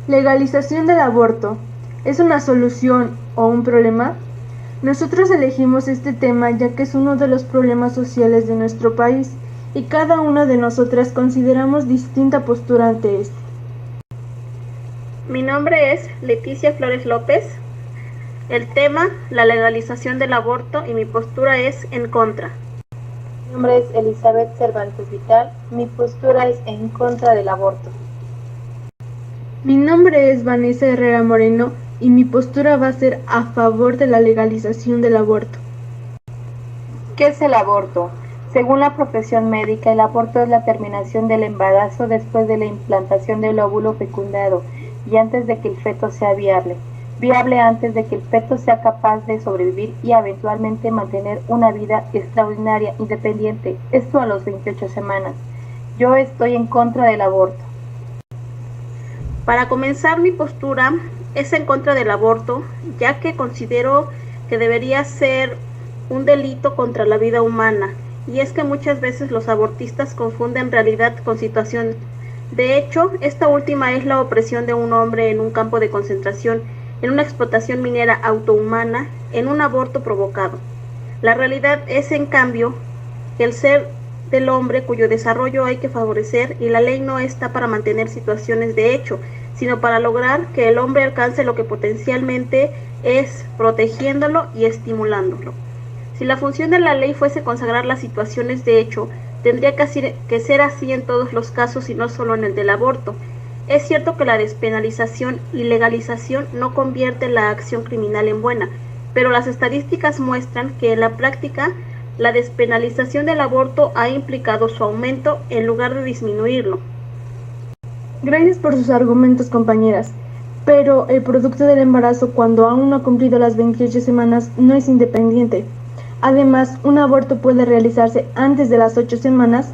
Legalización del aborto. ¿Es una solución o un problema? Nosotros elegimos este tema ya que es uno de los problemas sociales de nuestro país y cada una de nosotras consideramos distinta postura ante este. Mi nombre es Leticia Flores López. El tema, la legalización del aborto, y mi postura es en contra. Mi nombre es Elizabeth Cervantes Vital. Mi postura es en contra del aborto. Mi nombre es Vanessa Herrera Moreno y mi postura va a ser a favor de la legalización del aborto. ¿Qué es el aborto? Según la profesión médica, el aborto es la terminación del embarazo después de la implantación del óvulo fecundado y antes de que el feto sea viable. Viable antes de que el feto sea capaz de sobrevivir y eventualmente mantener una vida extraordinaria, independiente. Esto a los 28 semanas. Yo estoy en contra del aborto. Para comenzar, mi postura es en contra del aborto, ya que considero que debería ser un delito contra la vida humana, y es que muchas veces los abortistas confunden realidad con situación. De hecho, esta última es la opresión de un hombre en un campo de concentración, en una explotación minera autohumana, en un aborto provocado. La realidad es, en cambio, el ser del hombre cuyo desarrollo hay que favorecer, y la ley no está para mantener situaciones de hecho, sino para lograr que el hombre alcance lo que potencialmente es, protegiéndolo y estimulándolo. Si la función de la ley fuese consagrar las situaciones de hecho, tendría que ser así en todos los casos y no solo en el del aborto. Es cierto que la despenalización y legalización no convierte la acción criminal en buena, pero las estadísticas muestran que en la práctica la despenalización del aborto ha implicado su aumento en lugar de disminuirlo. Gracias por sus argumentos, compañeras, pero el producto del embarazo cuando aún no ha cumplido las 28 semanas no es independiente. Además, un aborto puede realizarse antes de las 8 semanas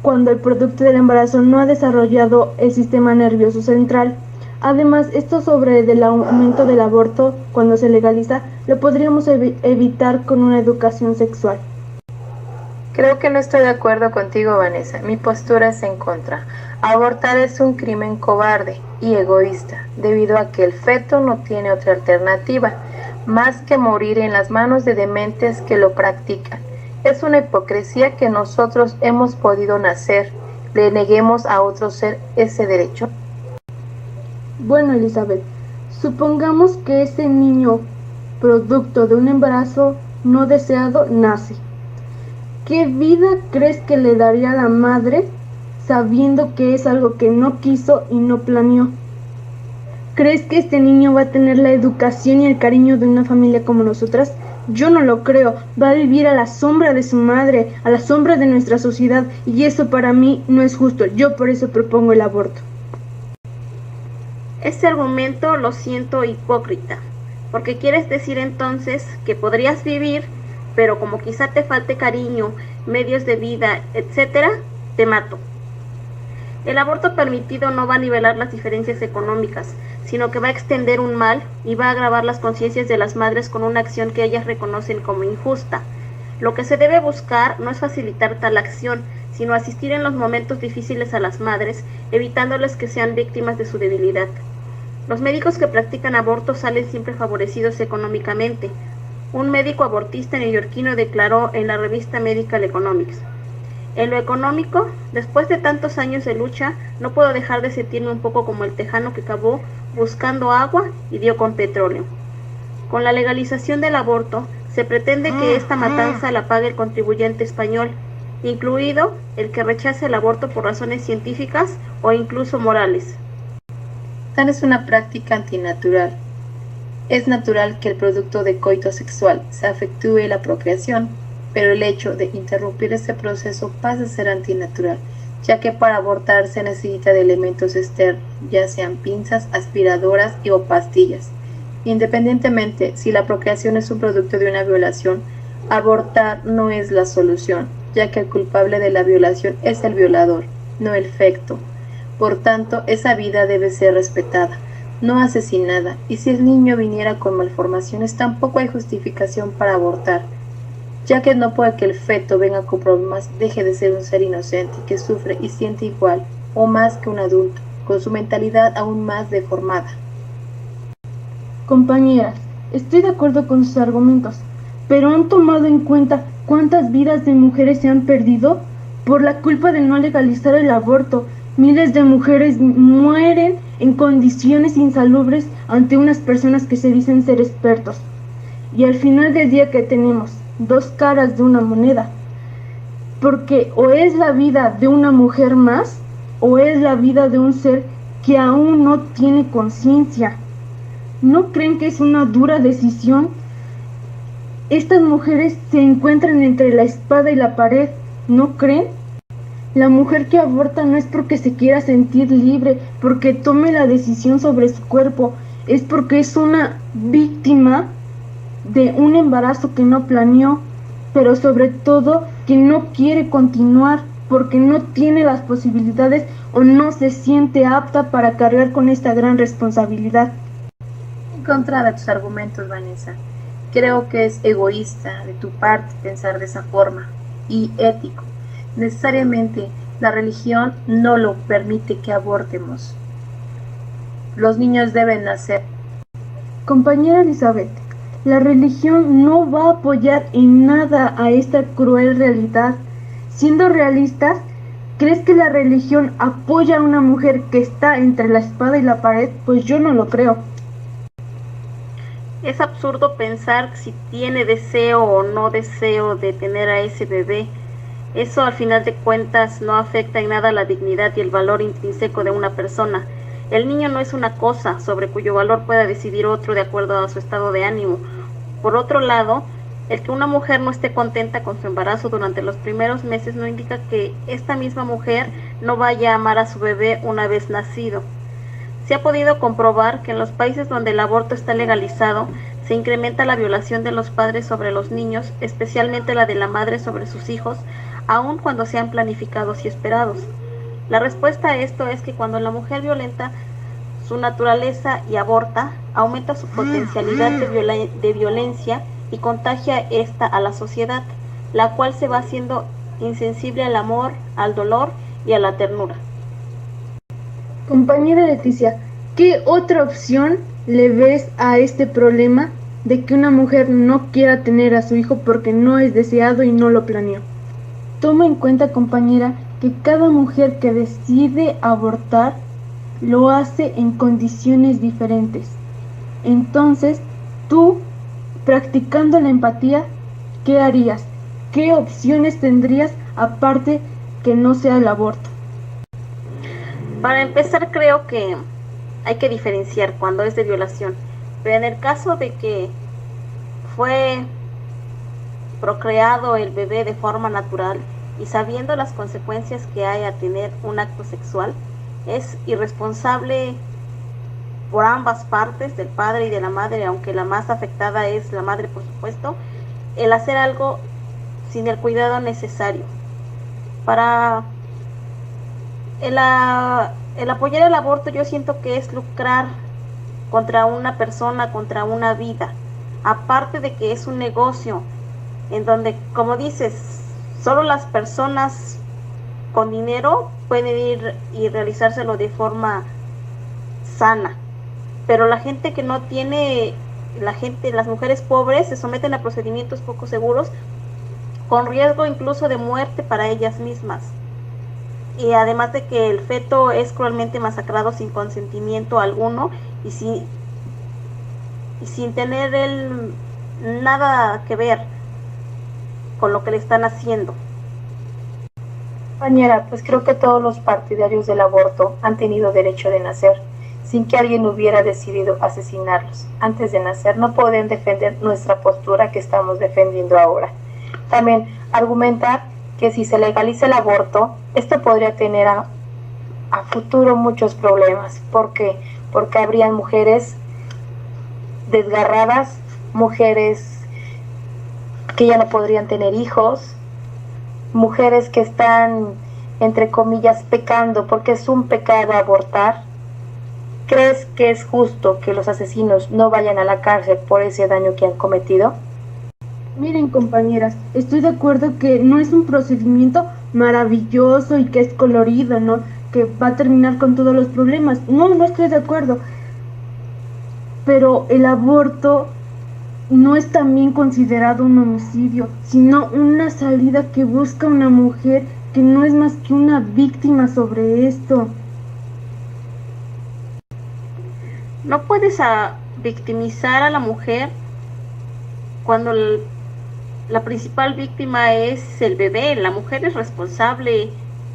cuando el producto del embarazo no ha desarrollado el sistema nervioso central. Además, esto sobre el aumento del aborto cuando se legaliza lo podríamos evitar con una educación sexual. Creo que no estoy de acuerdo contigo, Vanessa. Mi postura es en contra. Abortar es un crimen cobarde y egoísta, debido a que el feto no tiene otra alternativa más que morir en las manos de dementes que lo practican. Es una hipocresía que nosotros hemos podido nacer, le neguemos a otro ser ese derecho. Bueno, Elizabeth, supongamos que ese niño, producto de un embarazo no deseado, nace. ¿Qué vida crees que le daría a la madre sabiendo que es algo que no quiso y no planeó? ¿Crees que este niño va a tener la educación y el cariño de una familia como nosotras? Yo no lo creo. Va a vivir a la sombra de su madre, a la sombra de nuestra sociedad, y eso para mí no es justo. Yo por eso propongo el aborto. Este argumento lo siento hipócrita, porque quieres decir entonces que podrías vivir, pero como quizá te falte cariño, medios de vida, etc., te mato. El aborto permitido no va a nivelar las diferencias económicas, sino que va a extender un mal y va a agravar las conciencias de las madres con una acción que ellas reconocen como injusta. Lo que se debe buscar no es facilitar tal acción, sino asistir en los momentos difíciles a las madres, evitándoles que sean víctimas de su debilidad. Los médicos que practican aborto salen siempre favorecidos económicamente. Un médico abortista neoyorquino declaró en la revista Medical Economics: en lo económico, después de tantos años de lucha, no puedo dejar de sentirme un poco como el tejano que cavó buscando agua y dio con petróleo. Con la legalización del aborto, se pretende que esta matanza la pague el contribuyente español, incluido el que rechace el aborto por razones científicas o incluso morales. Tal es una práctica antinatural. Es natural que el producto de coito sexual se afectúe la procreación, pero el hecho de interrumpir ese proceso pasa a ser antinatural, ya que para abortar se necesita de elementos externos, ya sean pinzas, aspiradoras o pastillas. Independientemente si la procreación es un producto de una violación, abortar no es la solución, ya que el culpable de la violación es el violador, no el feto. Por tanto, esa vida debe ser respetada, no asesinada, y si el niño viniera con malformaciones tampoco hay justificación para abortar, ya que no puede que el feto venga con problemas, deje de ser un ser inocente que sufre y siente igual o más que un adulto, con su mentalidad aún más deformada. Compañeras, estoy de acuerdo con sus argumentos, pero ¿han tomado en cuenta cuántas vidas de mujeres se han perdido? Por la culpa de no legalizar el aborto, miles de mujeres mueren en condiciones insalubres ante unas personas que se dicen ser expertos. Y al final del día, que tenemos dos caras de una moneda, porque o es la vida de una mujer más, o es la vida de un ser que aún no tiene conciencia. ¿No creen que es una dura decisión? Estas mujeres se encuentran entre la espada y la pared, ¿no creen? La mujer que aborta no es porque se quiera sentir libre, porque tome la decisión sobre su cuerpo, es porque es una víctima de un embarazo que no planeó, pero sobre todo que no quiere continuar porque no tiene las posibilidades o no se siente apta para cargar con esta gran responsabilidad. En contra de tus argumentos, Vanessa, creo que es egoísta de tu parte pensar de esa forma y ético. Necesariamente la religión no lo permite que abortemos. Los niños deben nacer. Compañera Elizabeth, la religión no va a apoyar en nada a esta cruel realidad. Siendo realistas, ¿crees que la religión apoya a una mujer que está entre la espada y la pared? Pues yo no lo creo. Es absurdo pensar si tiene deseo o no deseo de tener a ese bebé. Eso al final de cuentas no afecta en nada la dignidad y el valor intrínseco de una persona. El niño no es una cosa sobre cuyo valor pueda decidir otro de acuerdo a su estado de ánimo. Por otro lado, el que una mujer no esté contenta con su embarazo durante los primeros meses no indica que esta misma mujer no vaya a amar a su bebé una vez nacido. Se ha podido comprobar que en los países donde el aborto está legalizado, se incrementa la violación de los padres sobre los niños, especialmente la de la madre sobre sus hijos, aun cuando sean planificados y esperados. La respuesta a esto es que cuando la mujer violenta su naturaleza y aborta, aumenta su potencialidad de violencia y contagia esta a la sociedad, la cual se va haciendo insensible al amor, al dolor y a la ternura. Compañera Leticia, ¿qué otra opción le ves a este problema de que una mujer no quiera tener a su hijo porque no es deseado y no lo planeó? Toma en cuenta, compañera, que cada mujer que decide abortar lo hace en condiciones diferentes. Entonces, tú, practicando la empatía, ¿qué harías? ¿Qué opciones tendrías aparte que no sea el aborto? Para empezar, creo que hay que diferenciar cuando es de violación, pero en el caso de que fue procreado el bebé de forma natural y sabiendo las consecuencias que hay a tener un acto sexual, es irresponsable por ambas partes, del padre y de la madre, aunque la más afectada es la madre, por supuesto, el hacer algo sin el cuidado necesario. Para el apoyar el aborto, yo siento que es lucrar contra una persona, contra una vida, aparte de que es un negocio en donde, como dices, solo las personas con dinero pueden ir y realizárselo de forma sana, pero la gente que no tiene, las mujeres pobres se someten a procedimientos poco seguros, con riesgo incluso de muerte para ellas mismas. Y además de que el feto es cruelmente masacrado sin consentimiento alguno y sin tener él nada que ver con lo que le están haciendo. Compañera, pues creo que todos los partidarios del aborto han tenido derecho de nacer, sin que alguien hubiera decidido asesinarlos. Antes de nacer no pueden defender nuestra postura que estamos defendiendo ahora. También argumentar que si se legaliza el aborto, esto podría tener a futuro muchos problemas. ¿Por qué? Porque habrían mujeres desgarradas, mujeres que ya no podrían tener hijos, mujeres que están, entre comillas, pecando, porque es un pecado abortar. ¿Crees que es justo que los asesinos no vayan a la cárcel por ese daño que han cometido? Miren, compañeras, estoy de acuerdo que no es un procedimiento maravilloso y que es colorido, ¿no? que va a terminar con todos los problemas. No, no estoy de acuerdo. Pero el aborto no es también considerado un homicidio, sino una salida que busca una mujer que no es más que una víctima sobre esto. No puedes victimizar a la mujer cuando la principal víctima es el bebé. La mujer es responsable,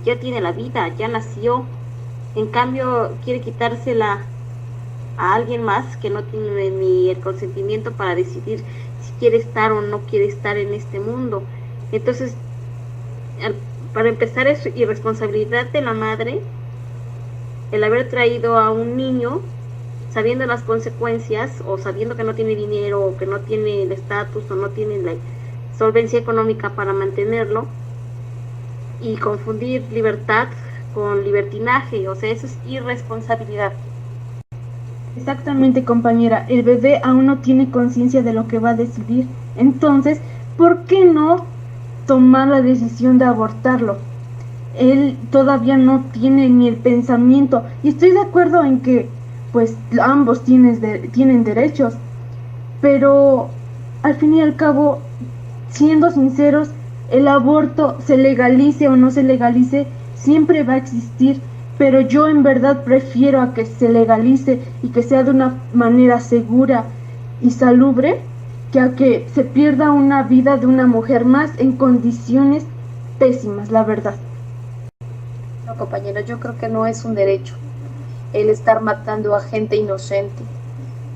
ya tiene la vida, ya nació. En cambio, quiere quitársela a alguien más que no tiene ni el consentimiento para decidir si quiere estar o no quiere estar en este mundo. Entonces, para empezar, es irresponsabilidad de la madre el haber traído a un niño sabiendo las consecuencias, o sabiendo que no tiene dinero, o que no tiene el estatus, o no tiene la solvencia económica para mantenerlo, y confundir libertad con libertinaje. O sea, eso es irresponsabilidad. Exactamente, compañera, el bebé aún no tiene conciencia de lo que va a decidir. Entonces, ¿por qué no tomar la decisión de abortarlo? Él todavía no tiene ni el pensamiento, y estoy de acuerdo en que pues ambos tienen derechos, pero al fin y al cabo, siendo sinceros, el aborto, se legalice o no se legalice, siempre va a existir, pero yo en verdad prefiero a que se legalice y que sea de una manera segura y salubre, que a que se pierda una vida de una mujer más en condiciones pésimas, la verdad. No, compañero, yo creo que no es un derecho el estar matando a gente inocente.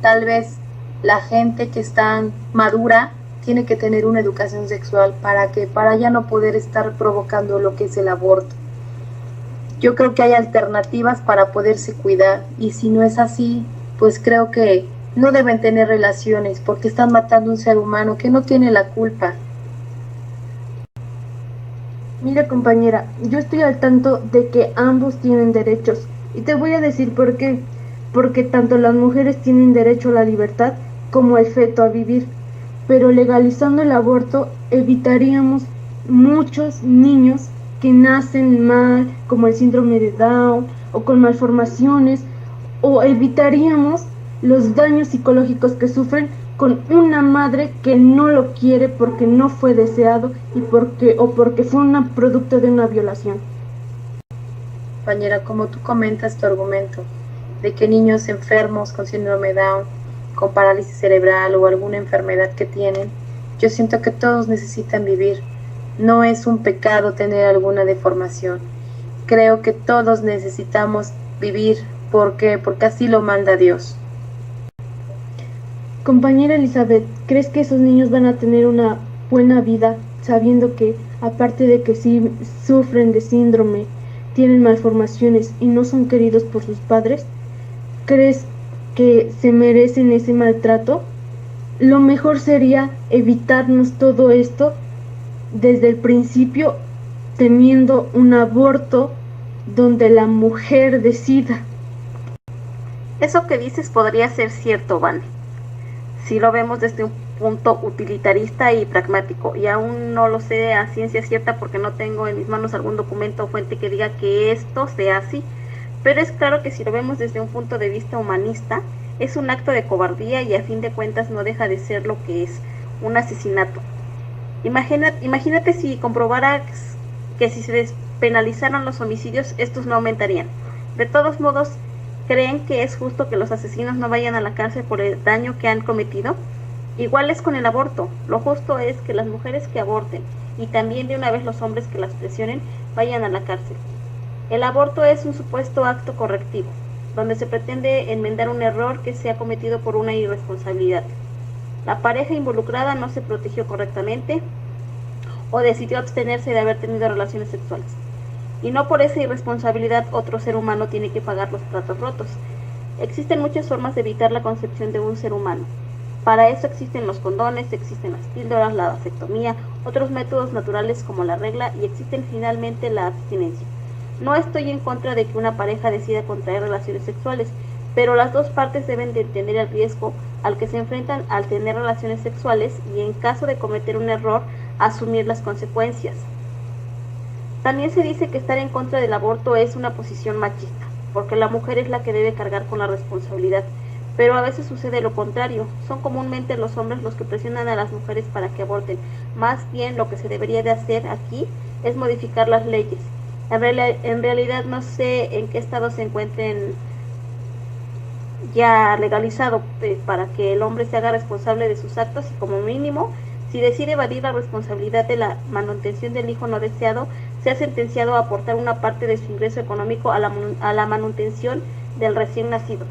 Tal vez la gente que está madura tiene que tener una educación sexual para ya no poder estar provocando lo que es el aborto. Yo creo que hay alternativas para poderse cuidar, y si no es así, pues creo que no deben tener relaciones porque están matando a un ser humano que no tiene la culpa. Mira, compañera, yo estoy al tanto de que ambos tienen derechos, y te voy a decir por qué. Porque tanto las mujeres tienen derecho a la libertad como el feto a vivir. Pero legalizando el aborto evitaríamos muchos niños que nacen mal, como el síndrome de Down o con malformaciones, o evitaríamos los daños psicológicos que sufren con una madre que no lo quiere porque no fue deseado y porque fue un producto de una violación. Compañera, como tú comentas tu argumento de que niños enfermos con síndrome Down, con parálisis cerebral o alguna enfermedad que tienen, yo siento que todos necesitan vivir. No es un pecado tener alguna deformación. Creo que todos necesitamos vivir. ¿Por qué? Porque así lo manda Dios. Compañera Elizabeth, ¿crees que esos niños van a tener una buena vida sabiendo que, aparte de que sí sufren de síndrome, tienen malformaciones y no son queridos por sus padres? ¿Crees que se merecen ese maltrato? Lo mejor sería evitarnos todo esto desde el principio, teniendo un aborto donde la mujer decida. Eso que dices podría ser cierto, Vane, si lo vemos desde un punto utilitarista y pragmático, y aún no lo sé a ciencia cierta porque no tengo en mis manos algún documento o fuente que diga que esto sea así, pero es claro que si lo vemos desde un punto de vista humanista, es un acto de cobardía y a fin de cuentas no deja de ser lo que es, un asesinato. Imagínate si comprobaras que si se despenalizaran los homicidios, estos no aumentarían. De todos modos, ¿creen que es justo que los asesinos no vayan a la cárcel por el daño que han cometido? Igual es con el aborto. Lo justo es que las mujeres que aborten, y también de una vez los hombres que las presionen, vayan a la cárcel. El aborto es un supuesto acto correctivo, donde se pretende enmendar un error que se ha cometido por una irresponsabilidad. La pareja involucrada no se protegió correctamente o decidió abstenerse de haber tenido relaciones sexuales. Y no por esa irresponsabilidad otro ser humano tiene que pagar los platos rotos. Existen muchas formas de evitar la concepción de un ser humano. Para eso existen los condones, existen las píldoras, la vasectomía, otros métodos naturales como la regla, y existen finalmente la abstinencia. No estoy en contra de que una pareja decida contraer relaciones sexuales, pero las dos partes deben de entender el riesgo al que se enfrentan al tener relaciones sexuales y, en caso de cometer un error, asumir las consecuencias. También se dice que estar en contra del aborto es una posición machista, porque la mujer es la que debe cargar con la responsabilidad. Pero a veces sucede lo contrario, son comúnmente los hombres los que presionan a las mujeres para que aborten. Más bien lo que se debería de hacer aquí es modificar las leyes. En realidad no sé en qué estado se encuentren ya legalizado para que el hombre se haga responsable de sus actos y como mínimo, si decide evadir la responsabilidad de la manutención del hijo no deseado, sea sentenciado a aportar una parte de su ingreso económico a la manutención del recién nacido.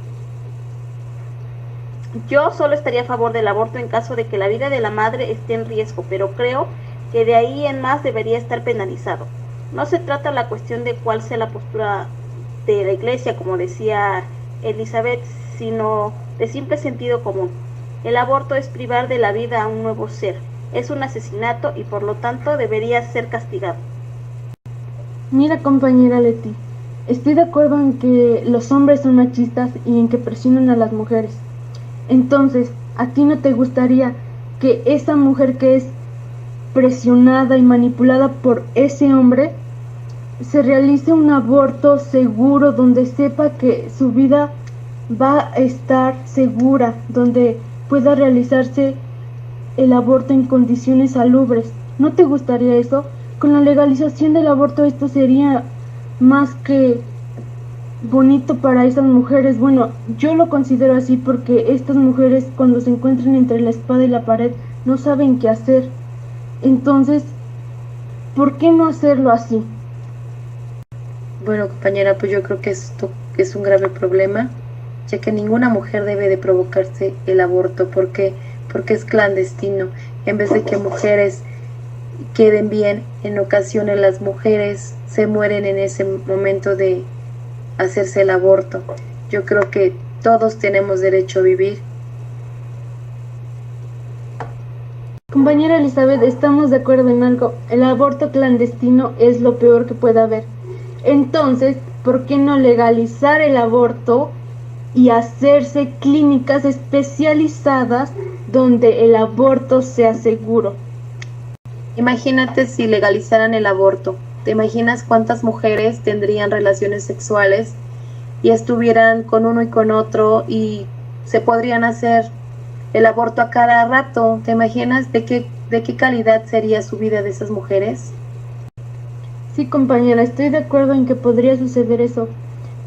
Yo solo estaría a favor del aborto en caso de que la vida de la madre esté en riesgo, pero creo que de ahí en más debería estar penalizado. No se trata la cuestión de cuál sea la postura de la iglesia, como decía Elizabeth, sino de simple sentido común. El aborto es privar de la vida a un nuevo ser, es un asesinato y por lo tanto debería ser castigado. Mira, compañera Leti, estoy de acuerdo en que los hombres son machistas y en que presionan a las mujeres. Entonces, ¿a ti no te gustaría que esa mujer que es presionada y manipulada por ese hombre se realice un aborto seguro donde sepa que su vida va a estar segura, donde pueda realizarse el aborto en condiciones salubres? ¿No te gustaría eso? Con la legalización del aborto esto sería más que bonito para esas mujeres. Bueno, yo lo considero así porque estas mujeres cuando se encuentran entre la espada y la pared no saben qué hacer. Entonces, ¿por qué no hacerlo así? Bueno, compañera, pues yo creo que esto es un grave problema, ya que ninguna mujer debe de provocarse el aborto porque es clandestino. En vez de que mujeres queden bien, en ocasiones las mujeres se mueren en ese momento de hacerse el aborto. Yo creo que todos tenemos derecho a vivir. Compañera Elizabeth, estamos de acuerdo en algo. El aborto clandestino es lo peor que pueda haber. Entonces, ¿por qué no legalizar el aborto y hacerse clínicas especializadas donde el aborto sea seguro? Imagínate si legalizaran el aborto. ¿Te imaginas cuántas mujeres tendrían relaciones sexuales y estuvieran con uno y con otro y se podrían hacer el aborto a cada rato? ¿Te imaginas de qué calidad sería su vida de esas mujeres? Sí, compañera, estoy de acuerdo en que podría suceder eso,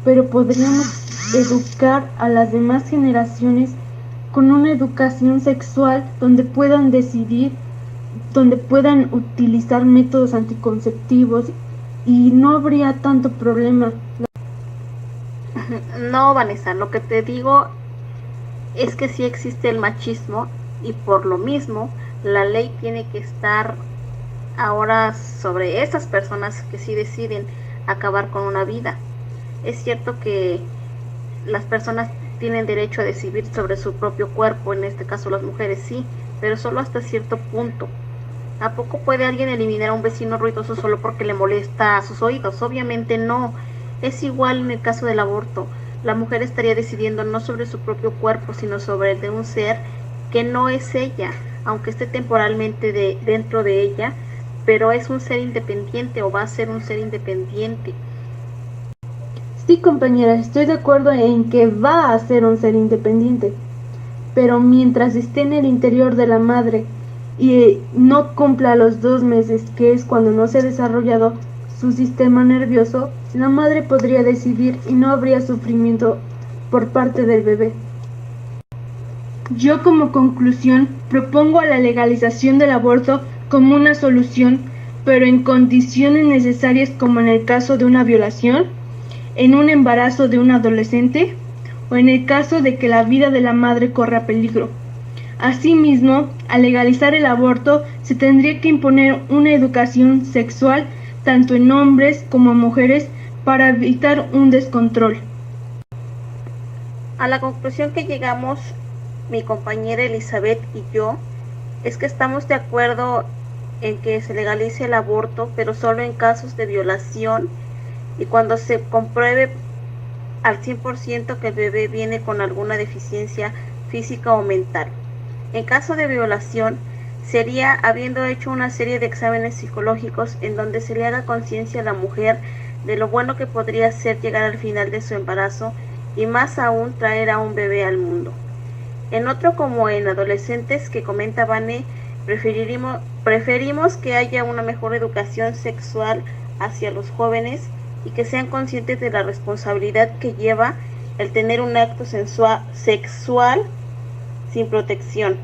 pero podríamos educar a las demás generaciones con una educación sexual donde puedan decidir, donde puedan utilizar métodos anticonceptivos y no habría tanto problema. No, Vanessa, lo que te digo es que sí existe el machismo y por lo mismo la ley tiene que estar ahora sobre esas personas que sí deciden acabar con una vida. Es cierto que las personas tienen derecho a decidir sobre su propio cuerpo, en este caso las mujeres sí, pero solo hasta cierto punto. ¿A poco puede alguien eliminar a un vecino ruidoso solo porque le molesta a sus oídos? Obviamente no. Es igual en el caso del aborto. La mujer estaría decidiendo no sobre su propio cuerpo, sino sobre el de un ser que no es ella, aunque esté temporalmente dentro de ella, pero es un ser independiente o va a ser un ser independiente. Sí, compañera, estoy de acuerdo en que va a ser un ser independiente, pero mientras esté en el interior de la madre y no cumpla los 2 meses, que es cuando no se ha desarrollado su sistema nervioso, la madre podría decidir y no habría sufrimiento por parte del bebé. Yo como conclusión propongo a la legalización del aborto como una solución, pero en condiciones necesarias como en el caso de una violación, en un embarazo de un adolescente o en el caso de que la vida de la madre corra peligro. Asimismo, al legalizar el aborto se tendría que imponer una educación sexual tanto en hombres como en mujeres para evitar un descontrol. A la conclusión que llegamos mi compañera Elizabeth y yo es que estamos de acuerdo en que se legalice el aborto, pero solo en casos de violación y cuando se compruebe al 100% que el bebé viene con alguna deficiencia física o mental. En caso de violación, sería habiendo hecho una serie de exámenes psicológicos en donde se le haga conciencia a la mujer de lo bueno que podría ser llegar al final de su embarazo y más aún traer a un bebé al mundo. En otro, como en adolescentes, que comenta Vane, preferimos que haya una mejor educación sexual hacia los jóvenes y que sean conscientes de la responsabilidad que lleva el tener un acto sexual sin protección.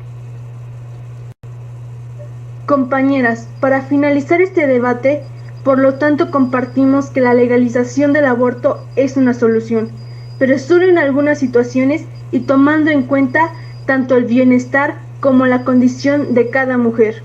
Compañeras, para finalizar este debate, por lo tanto compartimos que la legalización del aborto es una solución, pero solo en algunas situaciones y tomando en cuenta tanto el bienestar como la condición de cada mujer.